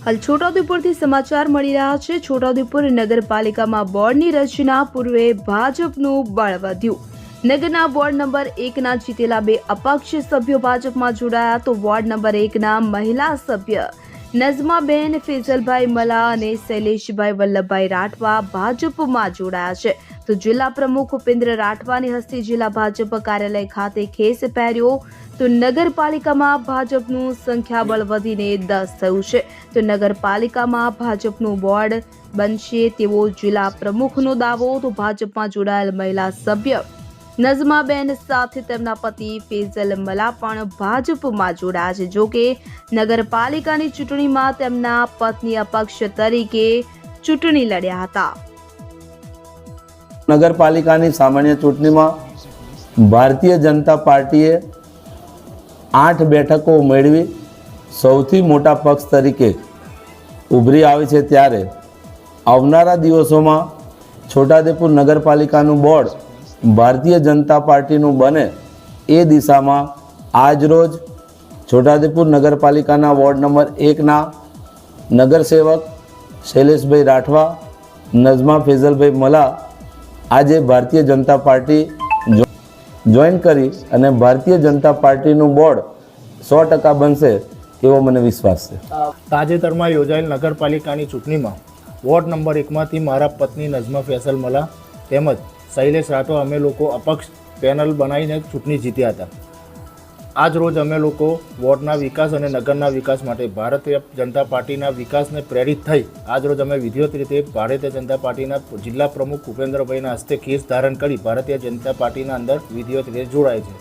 હાલ છોટાઉદેપુરથી સમાચાર મળી રહ્યા છે। છોટાઉદેપુર નગરપાલિકામાં બોર્ડની રચના પૂર્વે ભાજપનું બળ વધ્યું। નગરના વોર્ડ નંબર 1ના જીતેલા 2 અપક્ષ સભ્યો ભાજપમાં જોડાયા તો વોર્ડ નંબર 1ના મહિલા સભ્ય નઝમાબેન ફેઝલભાઈ મલા અને શૈલેષભાઈ વલ્લભભાઈ રાઠવા ભાજપમાં જોડાયા છે। તો જિલ્લા પ્રમુખ ઉપેન્દ્ર રાઠવાની હસ્તે જિલ્લા ભાજપ કાર્યાલય ખાતે ખેસ પહેર્યો તો નગરપાલિકામાં ભાજપનું સંખ્યાબળ વધીને 10 થયું છે। તો નગરપાલિકામાં ભાજપનું બોર્ડ બનશે તેવો જિલ્લા પ્રમુખનો દાવો। તો ભાજપમાં જોડાયેલ મહિલા સભ્ય નઝમાબેન સાથે તેમના પતિ ફેઝલ મલા પણ ભાજપમાં જોડાયા છે। જો કે નગરપાલિકાની ચૂંટણીમાં તેમના પત્ની અપક્ષ તરીકે ચૂંટણી લડ્યા હતા। નગરપાલિકાની સામાન્ય ચૂંટણીમાં ભારતીય જનતા પાર્ટીએ 8 બેઠકો મેળવી સૌથી મોટા પક્ષ તરીકે ઉભરી આવી છે। ત્યારે આવનારા દિવસોમાં છોટાઉદેપુર નગરપાલિકાનું બોર્ડ ભારતીય જનતા પાર્ટીનું બને એ દિશામાં આજરોજ છોટાઉદેપુર નગરપાલિકાના વોર્ડ નંબર 1ના નગરસેવક શૈલેષભાઈ રાઠવા, નઝમા ફેઝલભાઈ મલા આજે ભારતીય જનતા પાર્ટી જોઈન કરી અને ભારતીય જનતા પાર્ટીનું બોર્ડ 100% બનશે એવો મને વિશ્વાસ છે। તાજેતરમાં યોજાયેલ નગરપાલિકાની ચૂંટણીમાં વોર્ડ નંબર 1માંથી મારા પત્ની નઝમા ફેઝલ મલા તેમજ શૈલેષ રાઠવા અમે લોકો અપક્ષ પેનલ બનાવીને ચૂંટણી જીત્યા હતા। આજ રોજ અમે લોકો વોર્ડના વિકાસ અને નગરના વિકાસ માટે ભારતીય જનતા પાર્ટીના વિકાસને પ્રેરિત થઈ આજ રોજ અમે વિધિવત રીતે ભારતીય જનતા પાર્ટીના જિલ્લા પ્રમુખ ઉપેન્દ્રભાઈના હસ્તે કેસ ધારણ કરી ભારતીય જનતા પાર્ટીના અંદર વિધિવત રીતે જોડાય છે।